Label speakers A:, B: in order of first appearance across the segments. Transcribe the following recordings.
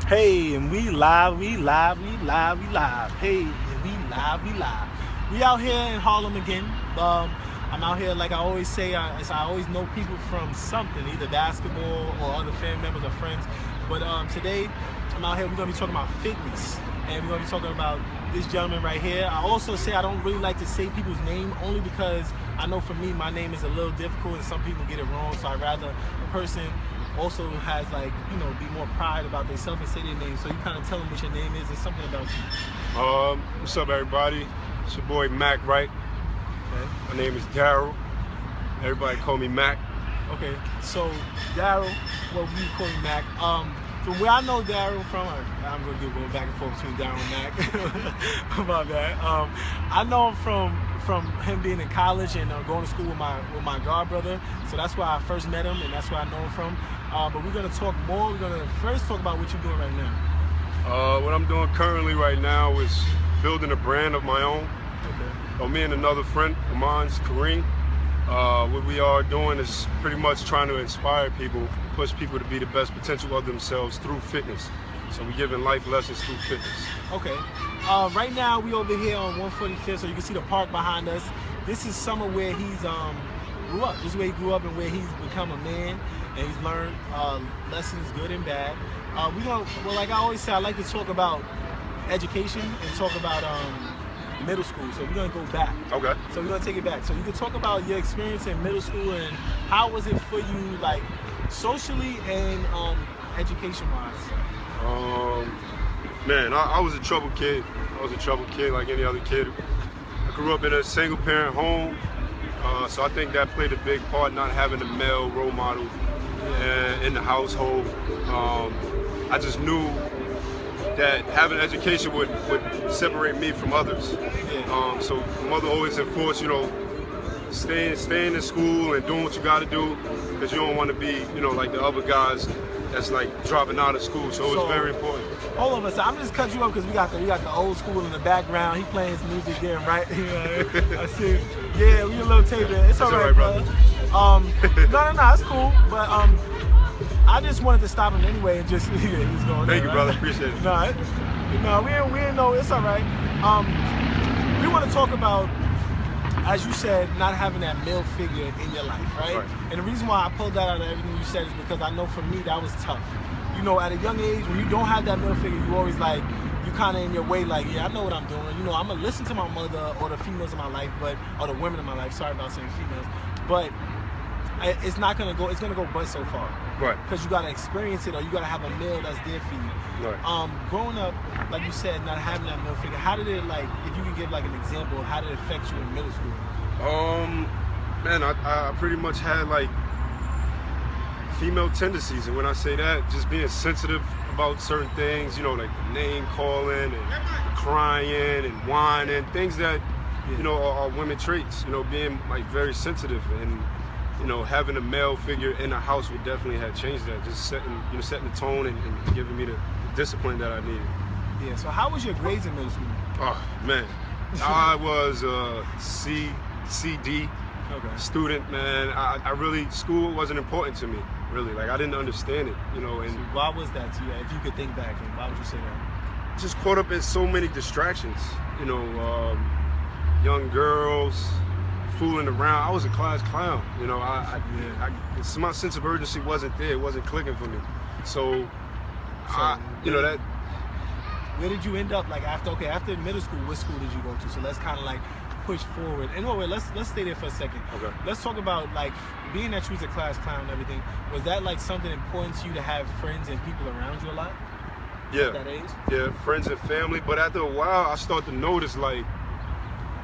A: Hey, and we live, we live, we live, we live. Hey, and we live, we live. We out here in Harlem again. I'm out here, like I always say, I always know people from something, either basketball or other family members or friends. But today, I'm out here, we're going to be talking about fitness. And we're going to be talking about this gentleman right here. I also say I don't really like to say people's name only because I know for me, my name is a little difficult and some people get it wrong. So I'd rather a person also has be more pride about themselves and say their name. So you kind of tell them what your name is and something about you.
B: What's up, everybody? It's your boy Mac, right?
A: Okay.
B: My name is Darell. Everybody call me Mac.
A: Okay. So Darell, well, we call him Mac. From where I know Darell from, I'm gonna get going back and forth between Darell and Mac. About that. I know him from him being in college and going to school with my god brother. So that's where I first met him, and that's where I know him from. But we're gonna talk more. We're gonna first talk about what you're doing right now.
B: What I'm doing currently right now is building a brand of my own.
A: Okay.
B: Me and another friend of mine, Kareem. What we are doing is pretty much trying to inspire people, push people to be the best potential of themselves through fitness. So we're giving life lessons through fitness.
A: Okay. Right now we over here on 145th, so you can see the park behind us. This is somewhere where he's grew up. This is where he grew up and where he's become a man, and he's learned lessons, good and bad. Like I always say, I like to talk about education and talk about middle school. So we're gonna go back.
B: Okay.
A: So we're gonna take it back. So you can talk about your experience in middle school and how was it for you, like socially and education-wise.
B: Man, I was a troubled kid. I was a troubled kid like any other kid. I grew up in a single-parent home, so I think that played a big part, not having a male role model in the household. I just knew that having education would separate me from others. So my mother always enforced, staying in school and doing what you got to do, because you don't want to be, like the other guys that's like dropping out of school. So it was very important.
A: All of us. I'm just cut you up because we got the old school in the background. He playing his music there, right? I see. Yeah, we a little tape there. It's all right, brother. No, it's cool. But I just wanted to stop him anyway and just he's going.
B: Thank you, brother. Appreciate it.
A: No, we ain't know. It's all right. We want to talk about, as you said, not having that male figure in your life, right? And the reason why I pulled that out of everything you said is because I know for me that was tough. At a young age, when you don't have that male figure, you always you kind of in your way, like, yeah, I know what I'm doing. I'm going to listen to my mother or the females in my life, or the women in my life. Sorry about saying females. But it's not going to go, it's going to go but so far.
B: Right.
A: Because you got to experience it, or you got to have a male that's there for you.
B: Right.
A: Growing up, like you said, not having that male figure, how did it, if you could give an example, how did it affect you in middle school?
B: Man, I pretty much had female tendencies, and when I say that, just being sensitive about certain things, like name calling and crying and whining, things that are women traits. Being very sensitive, and having a male figure in the house would definitely have changed that. Just setting the tone and giving me the discipline that I needed.
A: Yeah. So how was your grades in middle school?
B: Oh man, I was CD student, man. I really, school wasn't important to me, really. I didn't understand it, And
A: so why was that to you? If you could think back, why would you say that?
B: Just caught up in so many distractions, young girls, fooling around. I was a class clown, my sense of urgency wasn't there. It wasn't clicking for me. So that.
A: Where did you end up? After middle school, what school did you go to? So let's kind of push forward. And let's stay there for a second.
B: Okay.
A: Let's talk about being that you was a class clown and everything. Was that something important to you to have friends and people around you a lot?
B: Yeah.
A: At that age?
B: Yeah, friends and family. But after a while, I start to notice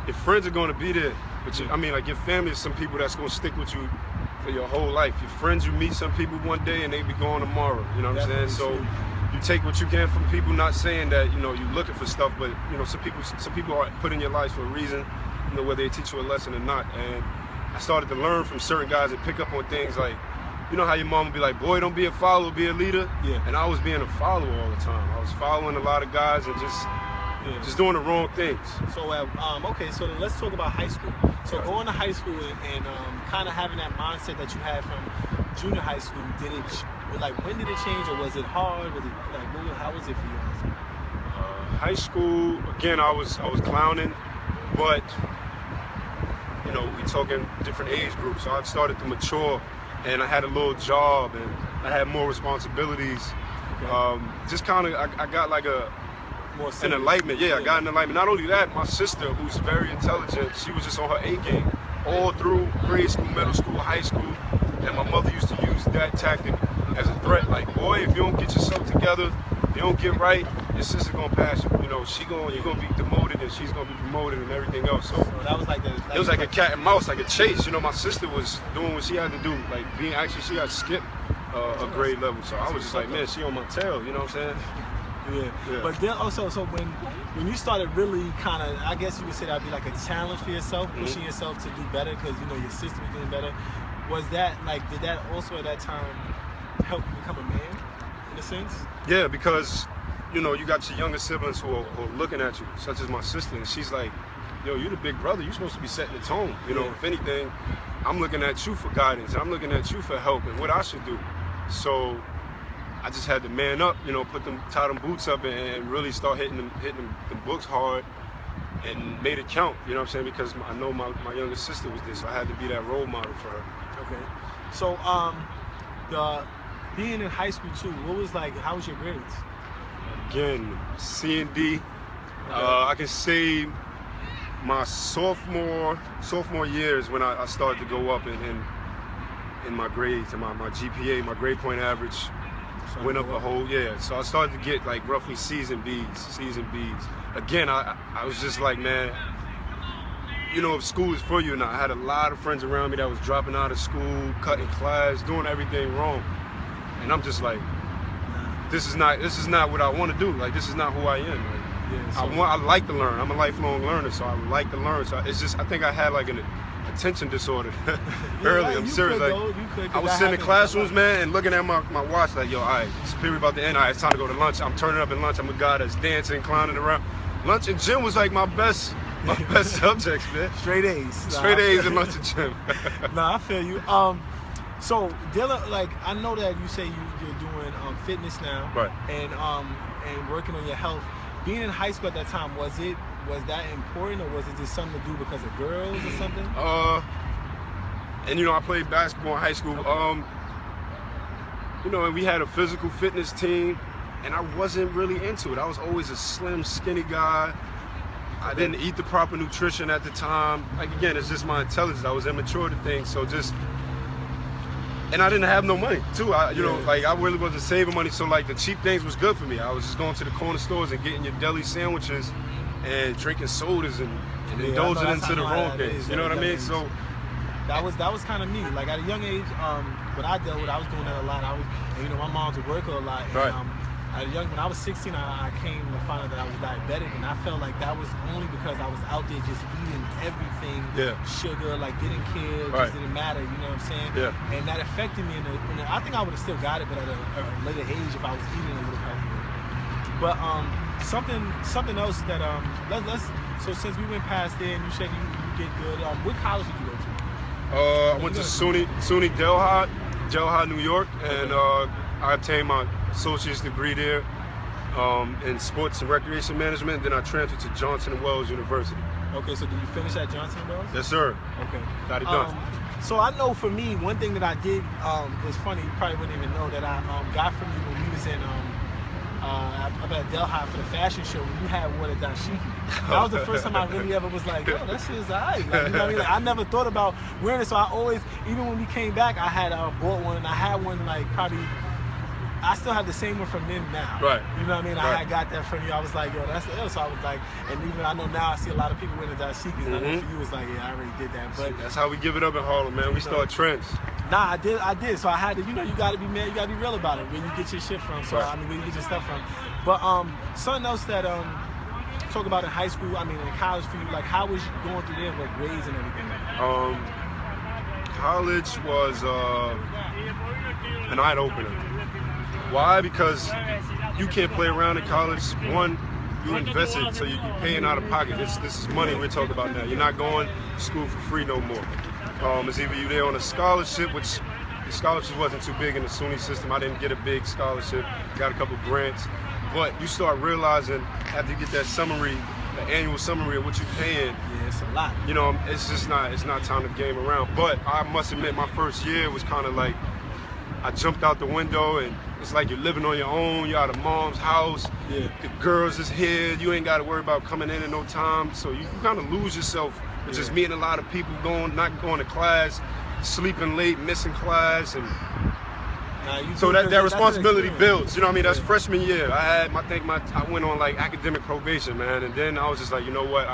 B: if friends are going to be there, but your family is some people that's going to stick with you for your whole life. Your friends, you meet some people one day and they be gone tomorrow. You know what I'm saying? So you take what you can from people. Not saying that you're looking for stuff, but some people are put in your life for a reason. Whether they teach you a lesson or not. And I started to learn from certain guys and pick up on things how your mom would be like, boy, don't be a follower, be a leader.
A: Yeah.
B: And I was being a follower all the time. I was following a lot of guys and just doing the wrong things.
A: So okay, so then let's talk about high school. So going to high school and kind of having that mindset that you had from junior high school, like when did it change, or was it hard? Was it like how was it for you?
B: High school, again, I was clowning, but you know, we talking different age groups. So I started to mature, and I had a little job, and I had more responsibilities.
A: Okay.
B: Just kind of, I got like
A: More
B: an
A: serious.
B: enlightenment. Yeah, I got an enlightenment. Not only that, my sister, who's very intelligent, she was just on her A game all through grade school, middle school, high school, and my mother used to use that tactic as a threat. Like, boy, if you don't get yourself together, if you don't get right, your sister gonna pass you. You know, you're gonna be demoted, and she's gonna be promoted, and everything else. So
A: that was like
B: it was like a cat and mouse, like a chase. You know, my sister was doing what she had to do, like she got skipped a grade level. So I was just like, man, she on my tail. You know what I'm saying?
A: Yeah. But then also, so when you started really kind of, I guess you would say that'd be like a challenge for yourself, pushing yourself to do better, because you know your sister was doing better. Was that like, did that also at that time help you become a man in a sense?
B: Yeah, because you know you got your younger siblings who are looking at you, such as my sister, and she's like, yo, you're the big brother. You're supposed to be setting the tone. You know, if anything, I'm looking at you for guidance. I'm looking at you for help and what I should do. So I just had to man up, you know, tie them boots up and really start hitting them books hard and made it count, you know what I'm saying? Because I know my younger sister was this, so I had to be that role model for her.
A: Okay. So being in high school too, how was your grades?
B: Again, C and D. I can say my sophomore years when I started to go up in my grades and my GPA, my grade point average went up a whole, so I started to get like roughly C's and B's. Again, I was just like, man, you know, if school is for you, and I had a lot of friends around me that was dropping out of school, cutting class, doing everything wrong, and I'm just like, this is not what I want to do. Like, this is not who I am. Like, I like to learn. I'm a lifelong learner, so I like to learn. So it's just, I think I had like an attention disorder early. I'm serious. Like, I was sitting in classrooms, man, and looking at my watch, like, yo, all right, this period about to end. All right, it's time to go to lunch. I'm turning up in lunch. I'm a guy that's dancing, clowning around. Lunch and gym was like my best subjects, man.
A: Straight A's.
B: Straight A's in lunch and gym.
A: Nah, I feel you. So Dylan, like, I know that you say you're doing fitness now,
B: right?
A: And working on your health. Being in high school at that time, was that important, or was it just something to do because of girls or something?
B: And you know, I played basketball in high school. You know, and we had a physical fitness team, and I wasn't really into it. I was always a slim, skinny guy. I didn't eat the proper nutrition at the time. Like, again, it's just my intelligence. I was immature to things, and I didn't have no money too. You know, like, I really wasn't saving money, so like the cheap things was good for me. I was just going to the corner stores and getting your deli sandwiches and drinking sodas and indulging into the wrong things. You know what I mean? So
A: that was kind of me. Like, at a young age, what I dealt with, I was doing that a lot. You know, my mom's a worker a lot. And,
B: right.
A: When I was 16, I came to find out that I was diabetic, and I felt like that was only because I was out there just eating everything, sugar, like getting kids, just didn't matter, you know what I'm saying? Yeah. And that affected me. I think I would have still got it, but at a later age if I was eating a little healthier. But something else that so since we went past there and you said you get good, what college did you go to?
B: I went to SUNY Delhi, New York, and I obtained my associate's degree there in sports and recreation management. Then I transferred to Johnson & Wales University.
A: Okay, so did you finish at Johnson & Wales?
B: Yes, sir.
A: Okay.
B: Got it done.
A: So I know for me, one thing that I did, it's funny, you probably wouldn't even know, that I got from you when we was in up at Delhi for the fashion show when you had wore the dashiki. That was the first time I really ever was like, yo, that shit is alright. Like, you know what I mean? Like, I never thought about wearing it, so I always, even when we came back, I had bought one, and I had one like probably, I still have the same one from then now.
B: Right.
A: You know what I mean?
B: Right.
A: I had got that from you. I was like, yo, that's the ill. So I was like, and even I know now I see a lot of people wearing the dashikis. And I know for you, it's like, yeah, I already did that. But
B: that's how we give it up in Harlem, man. We start trends.
A: Nah, I did. So I had to, you know, you gotta be mad, you gotta be real about it, where you get your shit from. So I mean, where you get your stuff from. But something else that talk about in high school, I mean in college for you, like how was you going through there with grades and everything?
B: College was an eye opener. Why? Because you can't play around in college. One, you invested, so you're paying out of pocket. This is money we're talking about now. You're not going to school for free no more. It's either you're there on a scholarship, which the scholarships wasn't too big in the SUNY system. I didn't get a big scholarship. Got a couple grants. But you start realizing after you get that summary, the annual summary of what you're paying.
A: Yeah, it's a lot.
B: You know, it's not time to game around. But I must admit, my first year was kind of like, I jumped out the window and it's like you're living on your own. You're out of mom's house.
A: Yeah.
B: The girls is here. You ain't got to worry about coming in no time. So you kind of lose yourself with just meeting a lot of people, not going to class, sleeping late, missing class, and so that responsibility builds. You know what I mean? That's freshman year. I went on like academic probation, man, and then I was just like, you know what?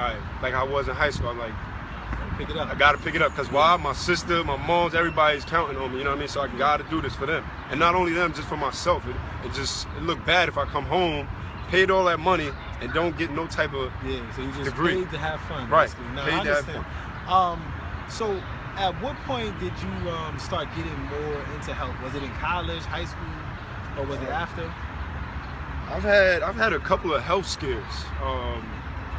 B: Like I was in high school. I'm like,
A: pick it up.
B: I gotta pick it up because why? My sister, my mom's, everybody's counting on me. You know what I mean? So I gotta do this for them, and not only them, just for myself. It looked bad if I come home, paid all that money, and don't get no type of
A: So you just
B: degree.
A: Paid to have fun,
B: Right?
A: Basically. Now,
B: Paid
A: I
B: to have
A: understand.
B: fun.
A: So at what point did you start getting more into health? Was it in college, high school, or was it after?
B: I've had a couple of health scares,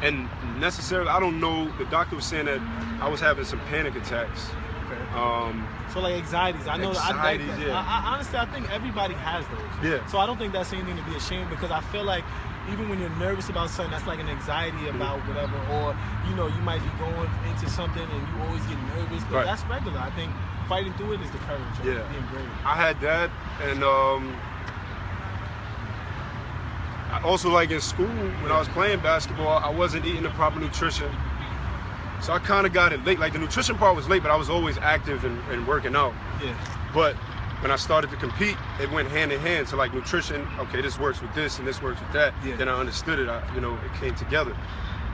B: and necessarily I don't know. The doctor was saying that I was having some panic attacks.
A: Okay. So like anxieties. I know.
B: Anxieties,
A: I honestly, I think everybody has those.
B: Yeah.
A: So I don't think that's anything to be ashamed, because I feel like even when you're nervous about something, that's like an anxiety about whatever, or you might be going into something and you always get nervous, but that's regular. I think fighting through it is the courage of being brave.
B: I had that, and I also, like in school when I was playing basketball, I wasn't eating the proper nutrition, so I kind of got it late. Like the nutrition part was late, but I was always active and working out.
A: Yeah.
B: But when I started to compete, it went hand in hand. So like nutrition, okay, this works with this and this works with that. Yeah. Then I understood it. It came together.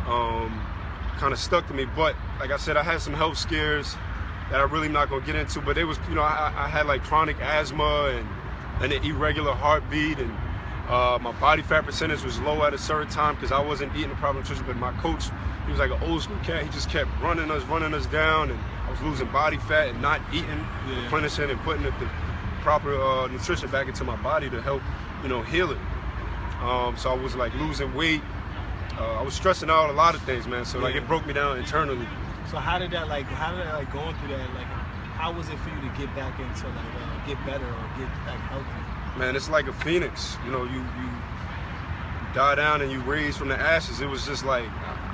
B: Kind of stuck to me. But like I said, I had some health scares that I'm really not gonna get into. But it was, I had like chronic asthma and an irregular heartbeat, and my body fat percentage was low at a certain time because I wasn't eating the proper nutrition. But my coach, he was like an old school cat. He just kept running us down, and I was losing body fat and not eating, replenishing and putting the proper nutrition back into my body to help, heal it. So I was like losing weight. I was stressing out a lot of things, man. So like it broke me down internally.
A: So how did that going through that, like, how was it for you to get back into like get better or get back healthy?
B: Man, it's like a phoenix. You die down and you raise from the ashes. It was just like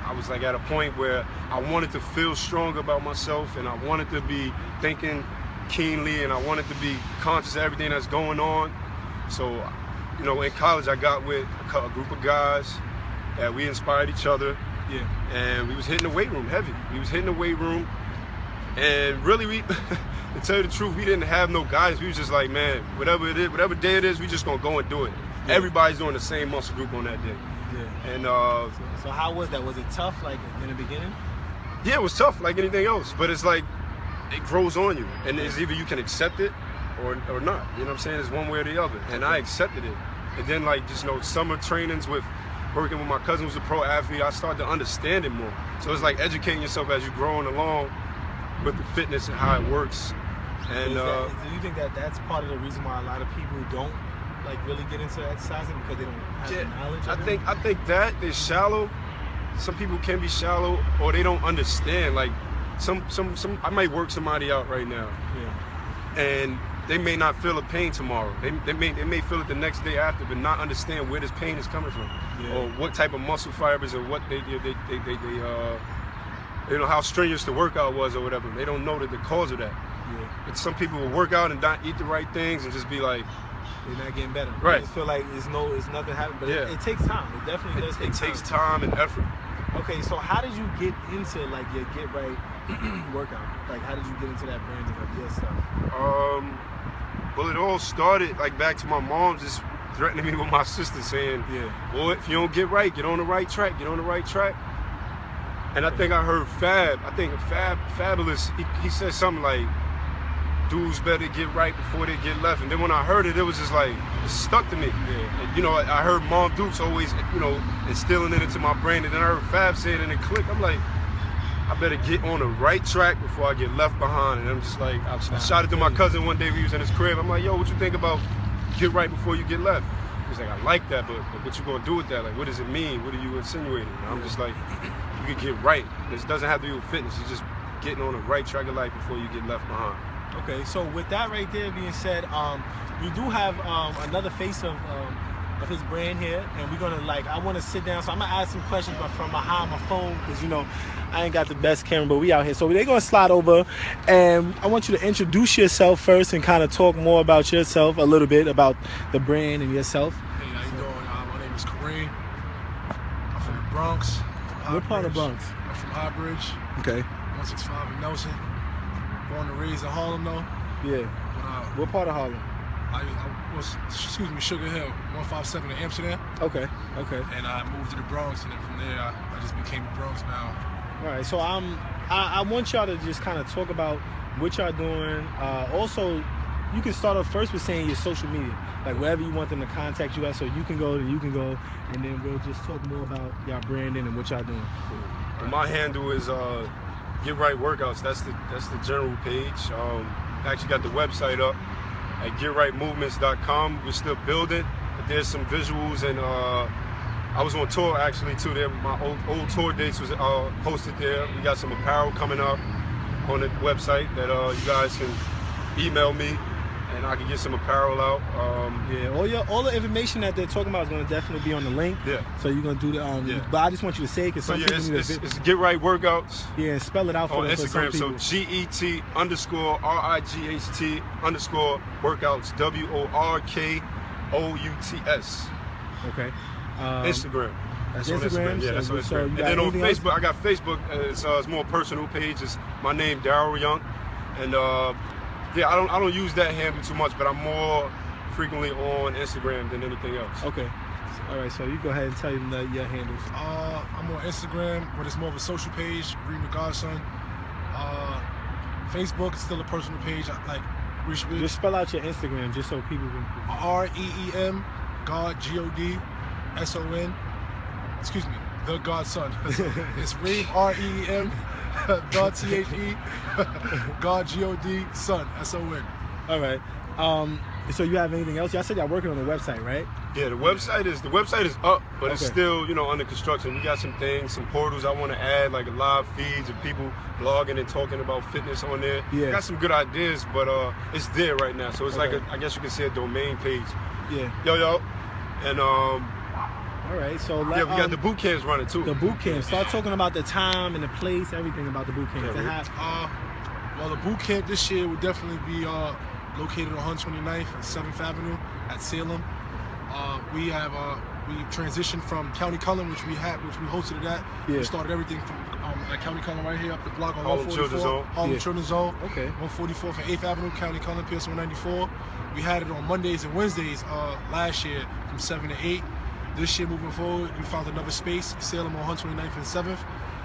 B: I was like at a point where I wanted to feel strong about myself, and I wanted to be thinking keenly, and I wanted to be conscious of everything that's going on. So, in college I got with a group of guys that we inspired each other.
A: Yeah. And
B: we was hitting the weight room heavy. We was hitting the weight room, and really to tell you the truth, we didn't have no guidance. We was just like, man, whatever it is, whatever day it is, we just gonna go and do it. Yeah. Everybody's doing the same muscle group on that day.
A: Yeah.
B: And
A: so how was that? Was it tough, like in the beginning?
B: Yeah, it was tough, like anything else. But it's like it grows on you, and it's either you can accept it or not. You know what I'm saying? It's one way or the other. And I accepted it. And then like just summer trainings with working with my cousin who's a pro athlete, I started to understand it more. So it's like educating yourself as you're growing along with the fitness and how it works. And
A: do you think that that's part of the reason why a lot of people don't like really get into exercising, because they don't have the knowledge of it?
B: I think that they're shallow. Some people can be shallow, or they don't understand. Like some I might work somebody out right now, and they may not feel the pain tomorrow. They may feel it the next day after, but not understand where this pain is coming from, or what type of muscle fibers, or what they how strenuous the workout was or whatever. They don't know the cause of that.
A: Yeah.
B: But some people will work out and not eat the right things and just be like,
A: they're not getting better.
B: Right.
A: I just feel like it's nothing happening, but it takes time. It definitely does take time.
B: It takes time and effort.
A: Okay, so how did you get into like your get right workout? Like how did you get into that branding of your stuff?
B: Well, it all started like back to my mom just threatening me with my sister, saying, well, if you don't get right, get on the right track, get on the right track. And I think I heard Fabulous, he said something like, dudes better get right before they get left. And then when I heard it, it was just like, it stuck to me. Yeah. And, I heard Mom Dukes always, instilling it into my brain. And then I heard Fab say it and it clicked. I'm like, I better get on the right track before I get left behind. And I'm just like, I shot it to my cousin one day. We was in his crib. I'm like, yo, what you think about get right before you get left? He was like, I like that, but what you gonna do with that? Like, what does it mean? What are you insinuating? And I'm just like, you can get right. This doesn't have to do with fitness. It's just getting on the right track of life before you get left behind.
A: Okay, so with that right there being said, we do have another face of his brand here, and we're gonna I want to sit down. So I'm gonna ask some questions, but from behind my phone, because I ain't got the best camera, but we out here. So they're gonna slide over, and I want you to introduce yourself first and kind of talk more about yourself, a little bit about the brand and yourself.
C: Hey, how you doing? My name is Kareem. I'm from the Bronx.
A: What part of Bronx?
C: I'm from High Bridge.
A: Okay.
C: 165 in Nelson. Born and raised in Harlem, though.
A: Yeah.
C: But,
A: what part of Harlem?
C: I was, Sugar Hill, 157 in Amsterdam.
A: Okay.
C: And I moved to the Bronx, and then from there, I just became a Bronx now.
A: All right, so I want y'all to just kind of talk about what y'all doing. Also, you can start off first with saying your social media, like wherever you want them to contact you at, so you can go, and then we'll just talk more about y'all branding and what y'all doing.
B: Cool. Well, my handle is Get Right Workouts. That's the general page. Actually got the website up at GetRightMovements.com. We're still building, but there's some visuals, and I was on tour actually too. There, my old tour dates was posted there. We got some apparel coming up on the website that you guys can email me, and I can get some apparel out.
A: Yeah, all the information that they're talking about is going to definitely be on the link.
B: Yeah.
A: So you're going to do the. But I just want you to say it because some people need
B: it's Get Right Workouts.
A: Yeah, spell it out for
B: on
A: them,
B: Instagram.
A: for some
B: So GET_RIGHT_ workouts WORKOUTS.
A: Okay.
B: Instagram. That's on
A: Instagram.
B: Instagram. Yeah, that's on
A: So
B: Instagram. And then on Facebook, I got Facebook. It's more personal page. It's my name, Darell Young, and yeah, I don't use that handle too much, but I'm more frequently on Instagram than anything else.
A: Okay. All right, so you go ahead and tell them your handles.
C: I'm on Instagram, but it's more of a social page, Kareem the Godson. Facebook is still a personal page.
A: Just spell out your Instagram, just so people can.
C: REEM God GODSON. Excuse me, the Godson. It's Reem REEM God THE God GOD Son SON.
A: All right. So you have anything else? Y'all said y'all working on the website, right?
B: Yeah, the website is up, but it's still under construction. We got some things, some portals I want to add, like live feeds of people blogging and talking about fitness on there.
A: Yeah.
B: Got some good ideas, but it's there right now. So it's like I guess you could say a domain page.
A: Yeah.
B: Yo, and
A: all right, so
B: yeah, we got the boot camps running too.
A: The boot camp. Start talking about the time and the place, everything about the boot camp.
C: Well, the boot camp this year will definitely be located on 129th and 7th Avenue at Salem. We transitioned from County Cullen, which we hosted it at.
A: Yeah.
C: We started everything from at County Cullen right here up the block on
B: Harlem
C: 144.
B: Children's Zone.
C: Harlem Children's Zone.
A: Okay.
C: 144th and 8th Avenue, County Cullen, PS 194. We had it on Mondays and Wednesdays last year from 7 to 8. This year moving forward, we found another space, Salem on 129th and 7th,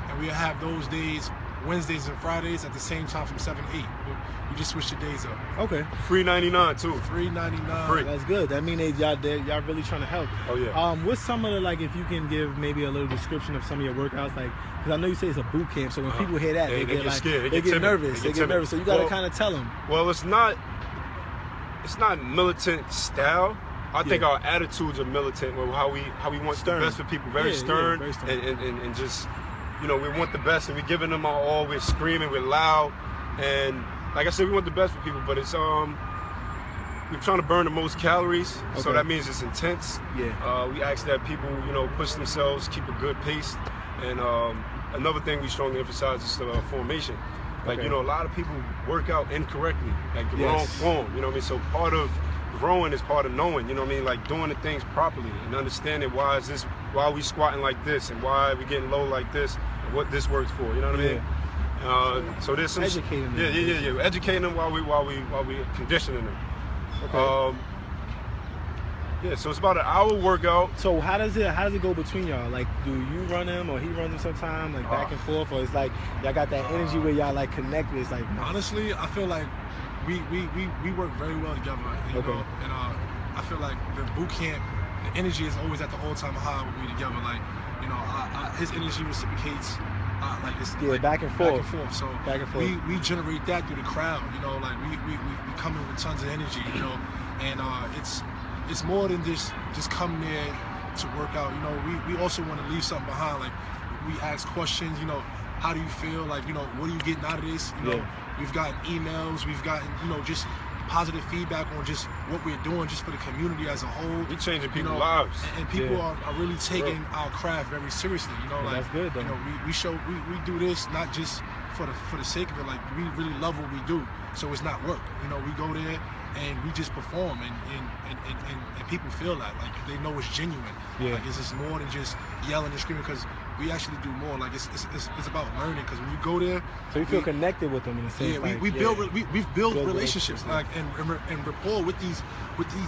C: and we have those days, Wednesdays and Fridays at the same time from 7 to 8. We just switched the days up.
A: Okay.
B: $3.99 too.
C: $3.99.
B: Free.
A: That's good. That means y'all really trying to help.
B: Oh yeah.
A: What's some of the, if you can give maybe a little description of some of your workouts, because I know you say it's a boot camp, so when people hear that, they get
B: scared.
A: They get nervous. They get nervous. So you gotta kind of tell them.
B: Well, it's not militant style. I think our attitudes are militant. How we want the best for people. Very stern,
A: very stern.
B: And just we want the best, and we're giving them our all. We're screaming, we're loud, and like I said, we want the best for people. But it's we're trying to burn the most calories, so that means it's intense.
A: Yeah.
B: We ask that people push themselves, keep a good pace, and another thing we strongly emphasize is the formation. Like a lot of people work out incorrectly, like the wrong form. You know what I mean? So part of growing is part of knowing, like doing the things properly and understanding why are we squatting like this and why are we getting low like this and what this works for, you know what I mean? So there's some
A: educating them.
B: Yeah. Educating them while we conditioning them.
A: Okay.
B: So it's about an hour workout.
A: So how does it go between y'all? Like, do you run him or he runs him sometime, like back and forth, or it's like y'all got that energy where y'all like connect? It's like
C: honestly, I feel like we work very well together, you know, and I feel like the boot camp, the energy is always at the all-time high with me together. Like, his energy reciprocates.
A: Back and forth.
C: So
A: back and forth.
C: We generate that through the crowd, like we come in with tons of energy, and it's more than just come there to work out. We also want to leave something behind. Like, we ask questions, how do you feel? Like, what are you getting out of this? We've gotten emails. We've gotten, just positive feedback on just what we're doing just for the community as a whole.
B: We're changing people's lives.
C: And people are really taking our craft very seriously.
A: That's good though.
C: We do this not just for the sake of it. Like, we really love what we do, so it's not work. We go there and we just perform, and people feel that, like, they know it's genuine. Like, it's just more than just yelling and screaming, because we actually do more. Like, it's about learning, because when you go there,
A: so you feel connected with them in a sense.
C: Yeah, we've built relationships, like, and rapport with these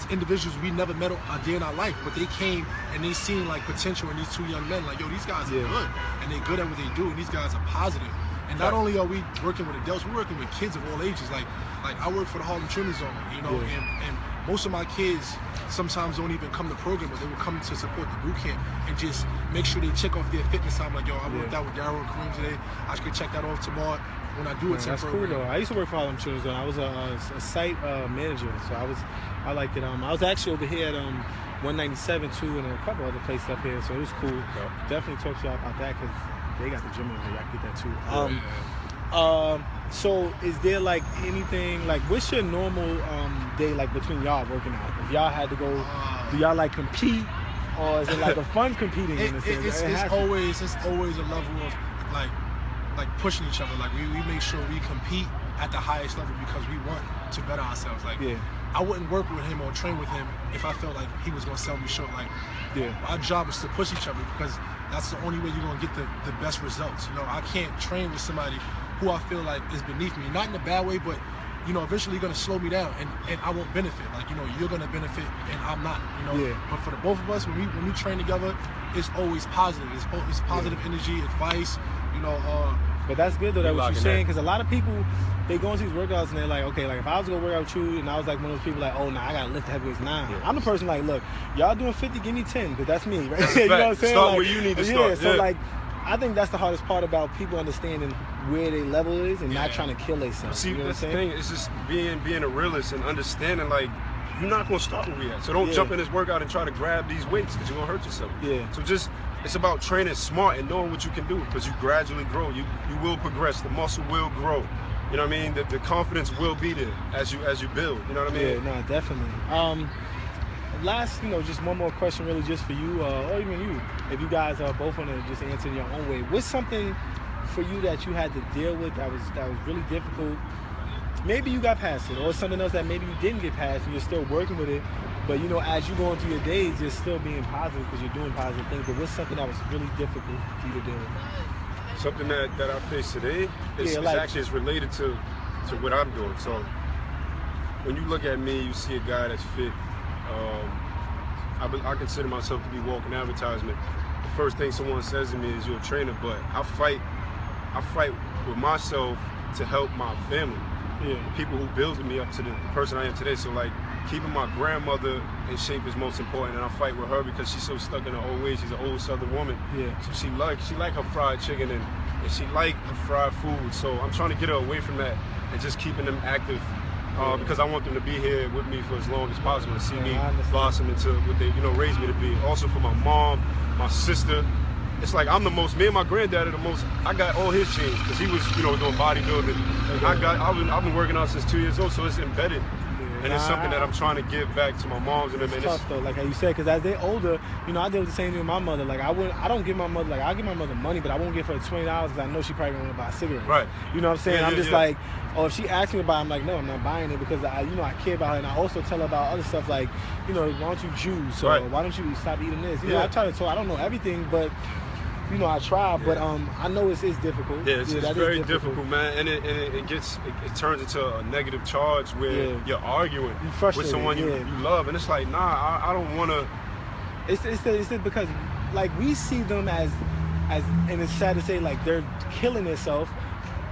C: individuals we never met a day in our life, but they came and they seen like potential in these two young men. Like, yo, these guys are good, and they're good at what they do, and these guys are positive. And not only are we working with adults, we're working with kids of all ages. Like I work for the Harlem Trinity Zone, and most of my kids sometimes don't even come to program, but they will come to support the boot camp and just make sure they check off their fitness time. Like, yo, I worked out with Darell and Kareem today. I should check that off tomorrow when I do a 10
A: That's
C: program.
A: cool though. I used to work for Harlem Trinity Zone. I was a site manager, so I liked it. I was actually over here at 197 too, and a couple other places up here, so it was cool. Definitely talk to y'all about that, because they got the gym over here. Y'all get that too. So is there like anything, like, what's your normal day like between y'all working out? If y'all had to go, do y'all like compete, or is it like a fun competing in a sense?
C: It's always a level of like pushing each other. Like, we make sure we compete at the highest level because we want to better ourselves. Like, I wouldn't work with him or train with him if I felt like he was gonna sell me short. Like, our job is to push each other, because that's the only way you're gonna get the best results. I can't train with somebody who I feel like is beneath me, not in a bad way, but eventually you're gonna slow me down, and I won't benefit. Like, you're gonna benefit and I'm not. But for the both of us, when we train together, it's always positive. It's positive energy, advice.
A: But that's good though, that what you're saying, because a lot of people, they go into these workouts and they're like, okay, like, if I was gonna work out with you, and I was like one of those people like, oh, nah, I gotta lift the heavyweights. I'm the person like, look, y'all doing 50, give me 10, because that's me, right? You know what I'm saying?
B: Start where you need to start.
A: So like, I think that's the hardest part about people understanding where their level is and not trying to kill themselves.
B: See,
A: you know
B: that's the thing. It's just being a realist and understanding, like, you're not gonna start where we at. So don't jump in this workout and try to grab these weights, because you're gonna hurt yourself. So it's about training smart and knowing what you can do, because you gradually grow. You will progress. The muscle will grow. You know what I mean? The confidence will be there as you build. You know what I mean?
A: Yeah, no, definitely. Last, just one more question, really, just for you, or even you, if you guys are both want to just answer in your own way. What's something for you that you had to deal with that was really difficult? Maybe you got past it, or something else that maybe you didn't get past and you're still working with it. But as you're going through your days, you're still being positive because you're doing positive things. But what's something that was really difficult for you to deal with?
B: Something that I face today is actually related to what I'm doing. So when you look at me, you see a guy that's fit. I consider myself to be walking advertisement. The first thing someone says to me is, you're a trainer, but I fight with myself to help my family. The people who built me up to the person I am today. So, like, keeping my grandmother in shape is most important, and I fight with her because she's so stuck in her old ways. She's an old Southern woman. So she like her fried chicken and she like her fried food. So I'm trying to get her away from that and just keeping them active. Because I want them to be here with me for as long as possible and see me blossom into what they, raised me to be. Also for my mom, my sister. It's like me and my granddad are the most, I got all his genes, because he was, doing bodybuilding. I've been working out since 2 years old, so it's embedded. And it's something that I'm trying to give back to my moms and them.
A: It's tough though, like how you said, because as they're older, I deal with the same thing with my mother. Like, I don't give my mother, like, I'll give my mother money, but I won't give her $20 because I know she probably gonna want to buy cigarettes.
B: Right.
A: You know what I'm saying? I'm just like, if she asks me about it, I'm like, no, I'm not buying it, because I care about her, and I also tell her about other stuff like, why don't you Jews? So why don't you stop eating this? I try to talk. I don't know everything, but I try, but I know it's difficult.
B: It's very difficult, man, and it turns into a negative charge where you're arguing with someone you love, and it's like, nah, I don't want to.
A: It's because, like, we see them as, and it's sad to say, like, they're killing themselves.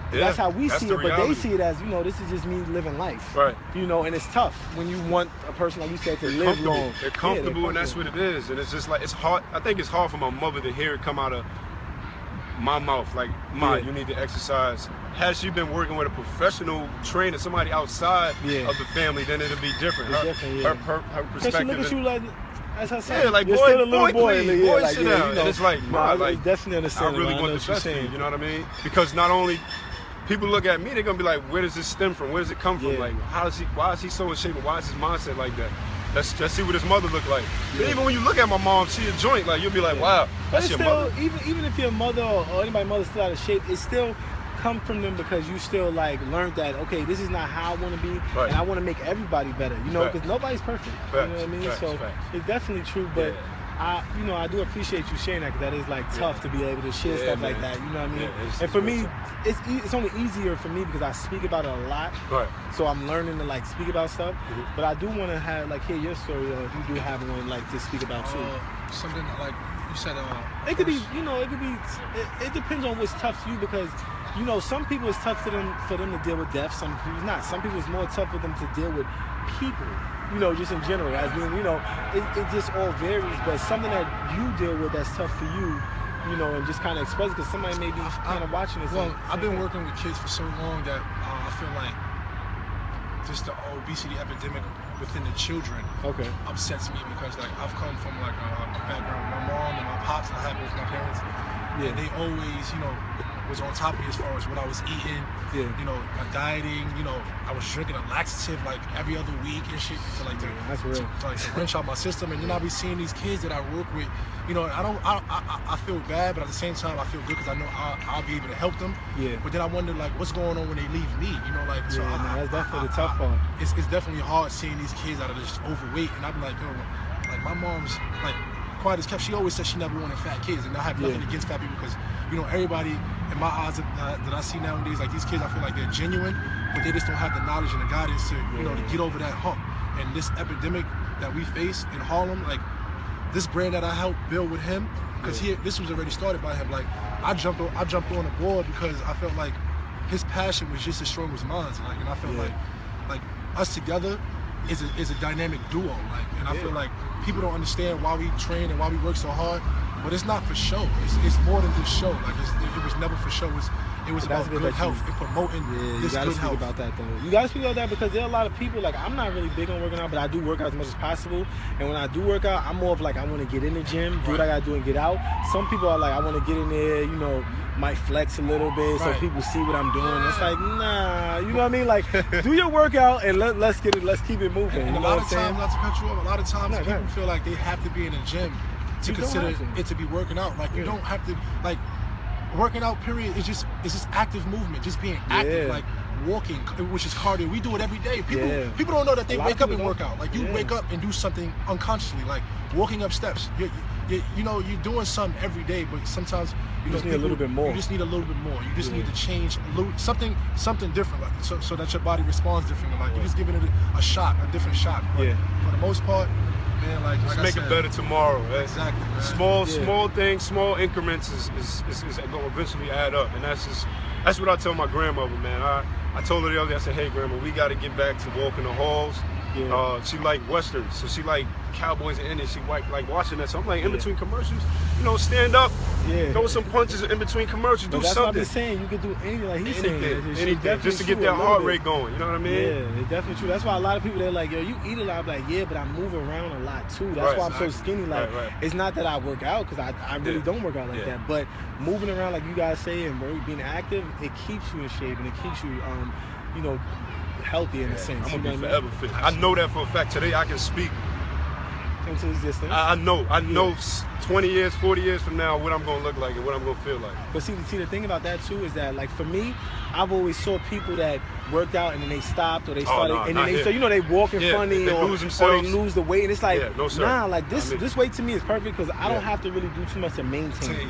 A: That's how we see it, but they see it as, this is just me living life.
B: Right.
A: And it's tough when you want a person, like you said, to live long.
B: They're comfortable, and that's what it is. And it's just like, it's hard. I think it's hard for my mother to hear it come out of my mouth. Like, Ma, you need to exercise. Had she been working with a professional trainer, somebody outside of the family, then it'll be different. Her perspective.
A: Because she look at you like, as her son.
B: Yeah, like,
A: you're
B: boy,
A: still a little boy.
B: Boy, sit down. And it's like, Ma, like,
A: definitely understand.
B: I really want the best for you, you know what I mean? Because not only people look at me, they're gonna be like, where does this stem from? Where does it come from?
A: Yeah.
B: Like, why is he so in shape? And why is his mindset like that? Let's see what his mother look like.
A: Yeah.
B: But even when you look at my mom, she a joint. Like, you'll be like, wow,
A: But
B: that's
A: it's
B: your
A: still,
B: mother.
A: even if your mother or anybody's mother's still out of shape, it still come from them because you still like learned that, okay, this is not how I want to be,
B: Right.
A: and I want to make everybody better, you know,
B: Facts.
A: because nobody's perfect. You
B: Facts.
A: know what I mean?
B: Facts.
A: So
B: Facts.
A: it's definitely true, but
B: Yeah.
A: I do appreciate you sharing that, because that is like tough to be able to share
B: Yeah,
A: stuff
B: man.
A: like that. You know what I mean?
B: Yeah, it's
A: and for
B: real
A: me, it's only easier for me because I speak about it a lot.
B: Right.
A: So I'm learning to like speak about stuff.
B: Mhm.
A: But I do want to have like hear your story, or if you do have one like to speak about too.
C: Something like you said.
A: It could be, you know, it could be. It depends on what's tough to you, because, you know, some people it's tough for them to deal with death. Some people it's not. Some people it's more tough for them to deal with people. You know, just in general. As being, you know, it just all varies. But something that you deal with that's tough for you, you know, and just kind of express it, because somebody may be kind of watching this.
C: Well, I've been working with kids for so long that I feel like just the obesity epidemic within the children
A: Okay.
C: upsets me, because like I've come from like a background. My mom and my pops, I had both my parents.
A: Yeah.
C: And they always, you know, was on top of me as far as what I was eating.
A: Yeah.
C: You know, my dieting. You know, I was drinking a laxative like every other week and shit to like to,
A: That's real.
C: to wrench out my system. And then I'll be seeing these kids that I work with. You know, I feel bad, but at the same time I feel good because I know I'll be able to help them.
A: Yeah.
C: But then I wonder like what's going on when they leave me. You know, like so.
A: Yeah, man, that's definitely the tough part.
C: It's definitely hard seeing these kids that are just overweight, and I'm like, yo, like my mom's like quiet as kept. She always said she never wanted fat kids, and I have nothing
A: Yeah.
C: against fat people, because you know everybody in my eyes that I see nowadays, like these kids, I feel like they're genuine, but they just don't have the knowledge and the guidance to you know to get over that hump. And this epidemic that we face in Harlem, like this brand that I helped build with him, because this was already started by him. Like I jumped on the board because I felt like his passion was just as strong as mine. Like, and I felt like us together is a dynamic duo. Like, and I feel like people don't understand why we train and why we work so hard. But it's not for show. It's more than just show. Like it was never for show. It was about good health and promoting
A: you
C: this
A: gotta
C: good
A: speak
C: health.
A: about that though. You gotta speak about that, because there are a lot of people, like, I'm not really big on working out, but I do work out as much as possible. And when I do work out, I'm more of like, I want to get in the gym, do what I gotta do and get out. Some people are like, I want to get in there, you know, might flex a little bit so people see what I'm doing. It's like, nah, you know what I mean? Like, do your workout and let's keep it moving.
C: And
A: you
C: a
A: know
C: lot
A: what
C: of
A: I'm saying?
C: times, not to cut you off, a lot of times
A: No,
C: people
A: no.
C: feel like they have to be in the gym to
A: You don't
C: consider
A: have to.
C: it to be working out. Like you don't have to. Like working out, period, is just active movement, just being active,
A: Yeah.
C: like walking, which is cardio. We do it every day. People don't know that they
A: A lot of
C: wake up
A: people
C: and work
A: don't.
C: out. Like you
A: Yeah.
C: wake up and do something unconsciously, like walking up steps. You know, you're doing something every day, but sometimes you
A: just need a little bit more.
C: You just need a little bit more. You just need to change something different, like, so that your body responds differently. Like you're just giving it a shot, a different shot. But for the most part, man, like
B: Just
C: I
B: make
C: said,
B: it better tomorrow.
C: Exactly, man.
B: Small things, small increments is going to eventually add up, and that's what I tell my grandmother, man. I told her the other day, I said, hey, grandma, we got to get back to walking the halls.
A: Yeah.
B: She like westerns, so she like cowboys and Indians. She like watching that. So I'm like, in between commercials, you know, stand up, throw some punches in between commercials, do
A: But that's
B: something.
A: what I'm saying. You could do anything, like he's saying.
B: Anything, just to get that heart rate going. You know what I mean?
A: Yeah, it's definitely true. That's why a lot of people, they're like, yo, you eat a lot. I'm like, yeah, but I move around a lot too. That's why I'm so skinny. Like, it's not that I work out, because I really don't work out like that. But moving around, like you guys say, and being active, it keeps you in shape and it keeps you, you know, healthy in a sense.
B: I'm gonna be forever fit. I know that for a fact. Today I can speak.
A: Into existence.
B: I know 20 years, 40 years from now what I'm gonna look like and what I'm gonna feel like.
A: But see, the thing about that too is that, like, for me, I've always saw people that worked out and then they stopped, or they started, and then they, so you know, they walking funny,
B: they
A: or
B: lose themselves.
A: Or they lose the weight, and it's like, nah, like this weight to me is perfect, because I don't have to really do too much to maintain.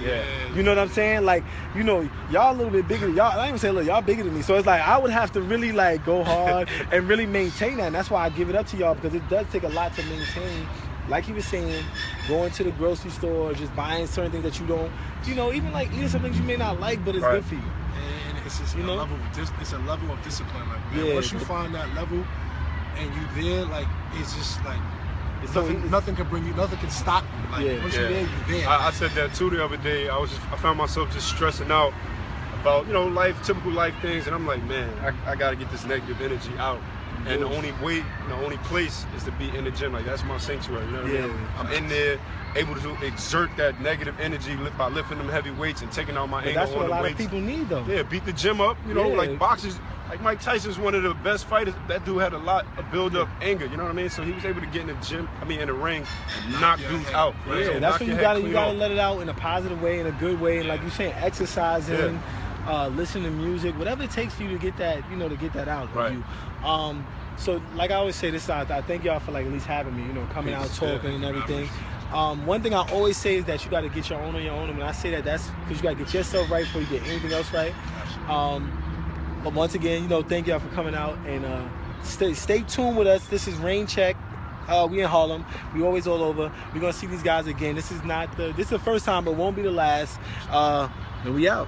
A: You know what I'm saying? Like, you know, y'all a little bit bigger. Y'all, I ain't even say, look, y'all bigger than me, so it's like I would have to really like go hard and really maintain that. And that's why I give it up to y'all, because it does take a lot to maintain. Like he was saying, going to the grocery store, just buying certain things that you don't, you know, even like eating some things you may not like, but it's good for you.
C: And it's just it's a level of discipline. Like, man, once you find that level and you there, like, it's just like nothing can bring you, nothing can stop you. Like once you're there, you're there.
B: I said that too the other day. I found myself just stressing out about, you know, typical life things, and I'm like, man, I gotta get this negative energy out. And the only way, the only place is to be in the gym. Like, that's my sanctuary. You know what I mean? I'm in there, able to exert that negative energy by lifting them heavy weights and taking out my anger on the weights.
A: That's what a lot of people need, though.
B: Yeah, beat the gym up. You know, like boxers. Like Mike Tyson's one of the best fighters. That dude had a lot of build-up anger. You know what I mean? So he was able to get in the gym. I mean, in the ring, and knock dudes out. Right?
A: Yeah,
B: so
A: that's when you gotta
B: out.
A: let it out in a positive way, in a good way, and like you're saying, exercising, listening to music, whatever it takes for you to get that, to get that out of you. So like I always say, I thank y'all for like at least having me, coming out, talking and everything. One thing I always say is that you got to get your own on your own. And when I say that, that's because you got to get yourself right before you get anything else right. But once again, thank y'all for coming out, and stay tuned with us. This is Rain Check. We in Harlem. We always all over. We're gonna see these guys again. This is the first time, but won't be the last. And we out.